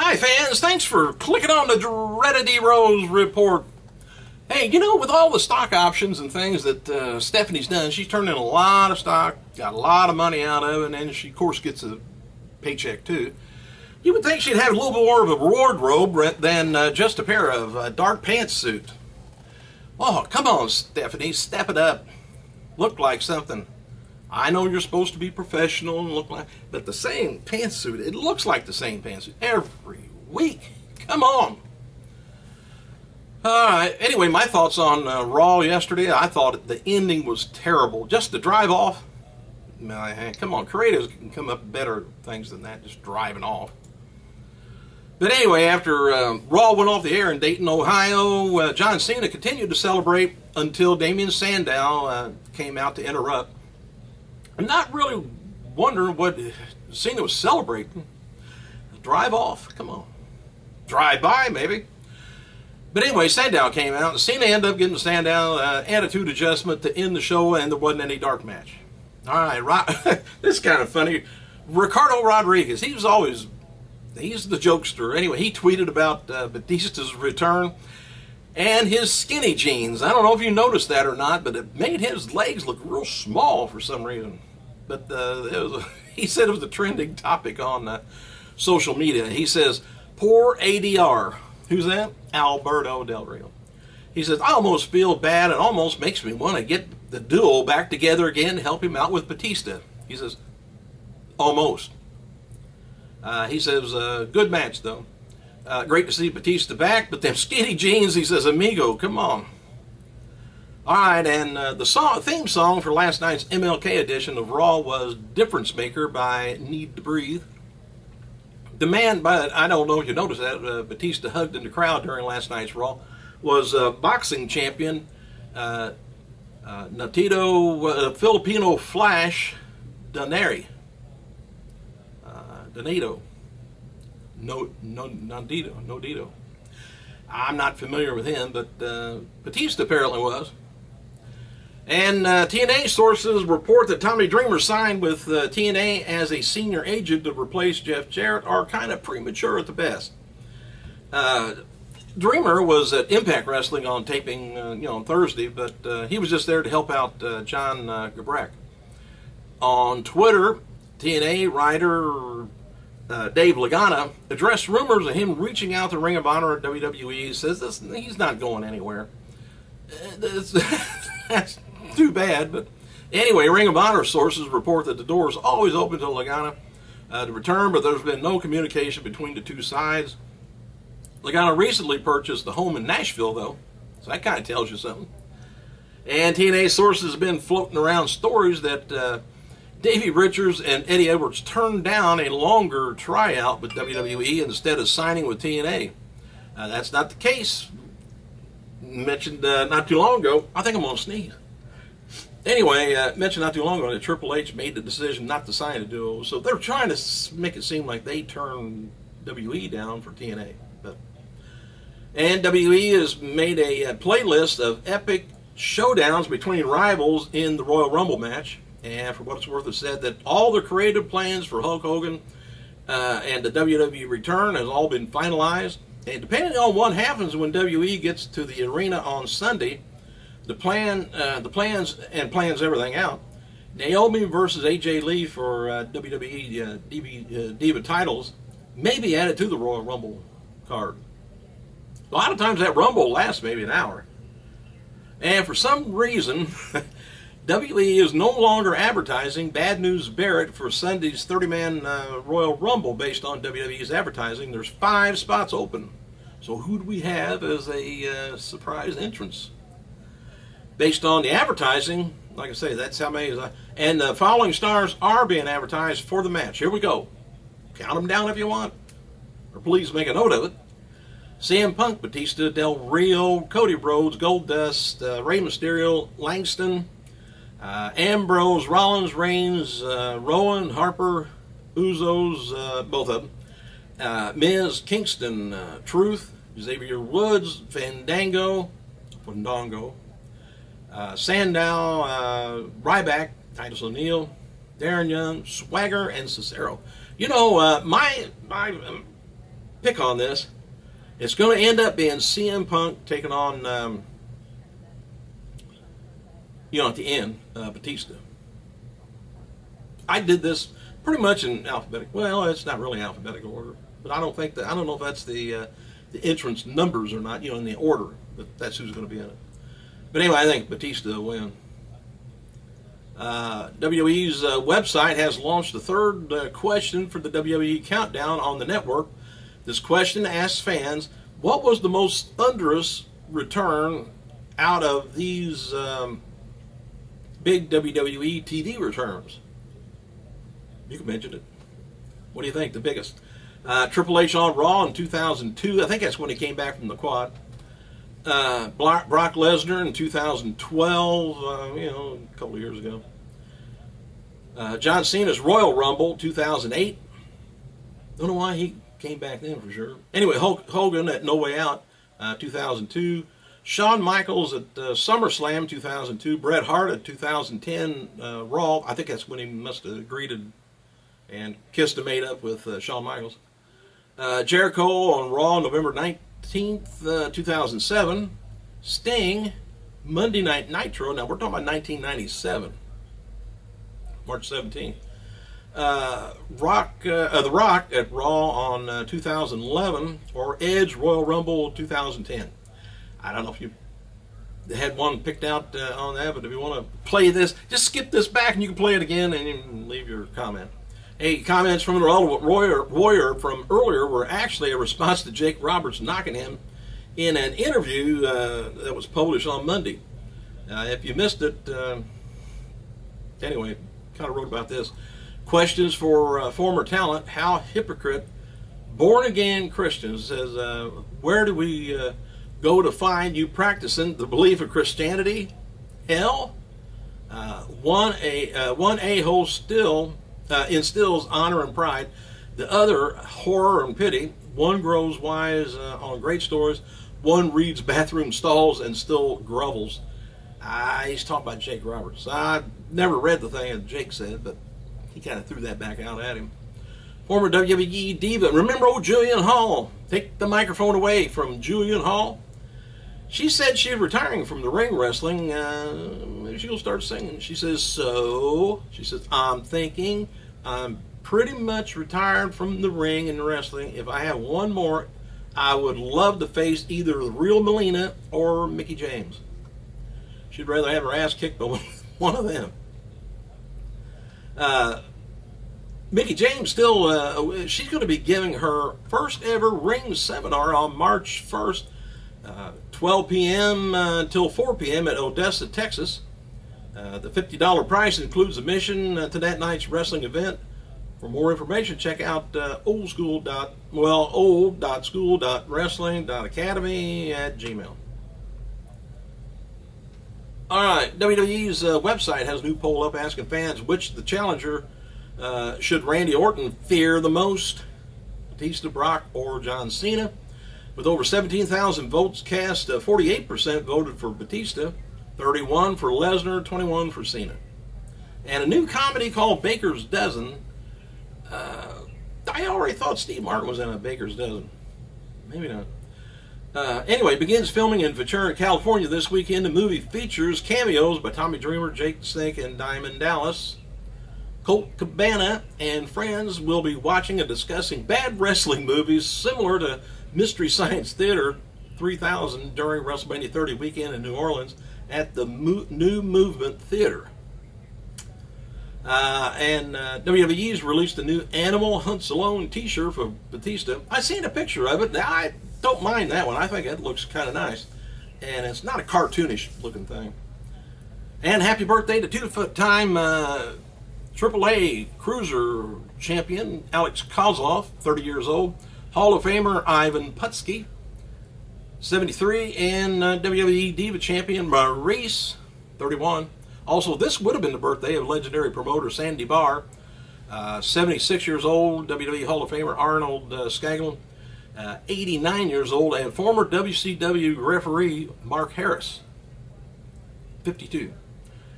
Hi fans, thanks for clicking on the Dreaded D-Rose report. Hey, you know, with all the stock options and things that Stephanie's done, she's turned in a lot of stock, got a lot of money out of it, and then she, of course, gets a paycheck too. You would think she'd have a little bit more of a wardrobe than just a pair of dark pantsuit. Oh, come on, Stephanie, step it up. Look like something. I know you're supposed to be professional and look like, but the same pantsuit, it looks like the same pantsuit every week. Come on. All right, anyway, my thoughts on Raw yesterday. I thought the ending was terrible. Just to drive off, come on, creatives can come up with better things than that, just driving off. But anyway, after Raw went off the air in Dayton, Ohio, John Cena continued to celebrate until Damien Sandow came out to interrupt. I'm not really wondering what Cena was celebrating. Drive off? Come on. Drive by, maybe. But anyway, Sandow came out, and Cena ended up getting the Sandow attitude adjustment to end the show, and there wasn't any dark match. All right, this is kind of funny. Ricardo Rodriguez, he's the jokester. Anyway, he tweeted about Batista's return and his skinny jeans. I don't know if you noticed that or not, but it made his legs look real small for some reason. But he said it was a trending topic on social media. He says, poor ADR. Who's that? Alberto Del Rio. He says, I almost feel bad. It almost makes me want to get the duo back together again and help him out with Batista. He says, almost. He says, good match, though. Great to see Batista back, but them skinny jeans, he says, amigo, come on. All right, and the theme song for last night's MLK edition of Raw was Difference Maker by Need to Breathe. The man, but I don't know if you noticed that, Batista hugged in the crowd during last night's Raw, was boxing champion Natito Filipino Flash Doneri. Donito. Nodito. I'm not familiar with him, but Batista apparently was. And TNA sources report that Tommy Dreamer signed with TNA as a senior agent to replace Jeff Jarrett are kind of premature at the best. Dreamer was at Impact Wrestling on taping, on Thursday, but he was just there to help out John Gabrak. On Twitter, TNA writer Dave Lagana addressed rumors of him reaching out to Ring of Honor at WWE. He says he's not going anywhere. That's too bad, but anyway, Ring of Honor sources report that the door is always open to Lagana to return, but there's been no communication between the two sides. Lagana recently purchased the home in Nashville, though, so that kind of tells you something. And TNA sources have been floating around stories that Davey Richards and Eddie Edwards turned down a longer tryout with WWE instead of signing with TNA. That's not the case. Mentioned not too long ago, I think I'm going to sneeze. Anyway, mentioned not too long ago that Triple H made the decision not to sign a duo, so they're trying to make it seem like they turned WWE down for TNA. And WWE has made a playlist of epic showdowns between rivals in the Royal Rumble match, and for what it's worth, it said that all the creative plans for Hulk Hogan and the WWE return has all been finalized. And depending on what happens when WWE gets to the arena on Sunday, the plans everything out. Naomi versus AJ Lee for WWE Diva titles may be added to the Royal Rumble card. A lot of times that Rumble lasts maybe an hour. And for some reason, WWE is no longer advertising Bad News Barrett for Sunday's 30-man Royal Rumble based on WWE's advertising. There's 5 spots open. So who do we have as a surprise entrance? Based on the advertising, like I say, that's how many. And the following stars are being advertised for the match. Here we go. Count them down if you want. Or please make a note of it. CM Punk, Batista, Del Rio, Cody Rhodes, Goldust, Rey Mysterio, Langston, Ambrose, Rollins, Reigns, Rowan, Harper, Usos, both of them, Miz, Kingston, Truth, Xavier Woods, Fandango, Sandow, Ryback, Titus O'Neil, Darren Young, Swagger, and Cesaro. You know, pick on this. It's going to end up being CM Punk taking on, at the end, Batista. I did this pretty much in alphabetical. Well, it's not really alphabetical order, but I don't know if that's the entrance numbers or not. In the order, but that's who's going to be in it. But anyway, I think Batista will win. WWE's website has launched the third question for the WWE Countdown on the network. This question asks fans, what was the most thunderous return out of these big WWE TV returns? You can mention it. What do you think, the biggest? Triple H on Raw in 2002. I think that's when he came back from the quad. Brock Lesnar in 2012, a couple of years ago. John Cena's Royal Rumble 2008. Don't know why he came back then for sure. Anyway, Hulk Hogan at No Way Out 2002. Shawn Michaels at SummerSlam 2002. Bret Hart at 2010 Raw. I think that's when he must have greeted and kissed and made up with Shawn Michaels. Jericho on Raw November 19th, 2007. Sting, Monday Night Nitro. Now we're talking about 1997. March 17th. The Rock at Raw on 2011, or Edge Royal Rumble 2010. I don't know if you had one picked out on that, but if you want to play this, just skip this back and you can play it again and you can leave your comment. Hey, comments from the Warrior from earlier were actually a response to Jake Roberts knocking him in an interview that was published on Monday. If you missed it, anyway, kind of wrote about this. Questions for former talent. How hypocrite born-again Christians says, where do we go to find you practicing the belief of Christianity? Hell? One a-hole still instills honor and pride. The other, horror and pity. One grows wise on great stories. One reads bathroom stalls and still grovels. He's talking about Jake Roberts. I never read the thing that Jake said, but he kind of threw that back out at him. Former WWE diva. Remember old Julian Hall? Take the microphone away from Julian Hall. She said she's retiring from the ring wrestling. Maybe she'll start singing. She says, I'm thinking I'm pretty much retired from the ring and wrestling. If I have one more, I would love to face either the real Melina or Mickie James. She'd rather have her ass kicked by one of them. Mickie James still, she's going to be giving her first ever ring seminar on March 1st, 12 p.m. Until 4 p.m. at Odessa, Texas. The $50 price includes admission to that night's wrestling event. For more information, check out old.school.wrestling.academy@gmail. All right, WWE's website has a new poll up asking fans which the challenger should Randy Orton fear the most, Batista, Brock, or John Cena. With over 17,000 votes cast, 48% voted for Batista, 31% for Lesnar, 21% for Cena. And a new comedy called Baker's Dozen. I already thought Steve Martin was in a Baker's Dozen. Maybe not. Anyway, begins filming in Ventura, California this weekend. The movie features cameos by Tommy Dreamer, Jake the Snake, and Diamond Dallas. Colt Cabana and friends will be watching and discussing bad wrestling movies similar to Mystery Science Theater 3000 during WrestleMania 30 weekend in New Orleans at the New Movement Theater. And WWE's released a new Animal Hunts Alone t-shirt for Batista. I seen a picture of it. I don't mind that one. I think it looks kind of nice. And it's not a cartoonish looking thing. And happy birthday to two-foot-time AAA Cruiser champion Alex Kozlov, 30 years old. Hall of Famer Ivan Putski, 73. And WWE Diva champion Maurice, 31. Also, this would have been the birthday of legendary promoter Sandy Barr, 76 years old, WWE Hall of Famer Arnold Skaglin, 89 years old, and former WCW referee Mark Harris, 52.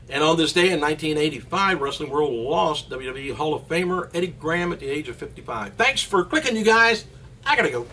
And on this day in 1985, Wrestling World lost WWE Hall of Famer Eddie Graham at the age of 55. Thanks for clicking, you guys. I gotta go.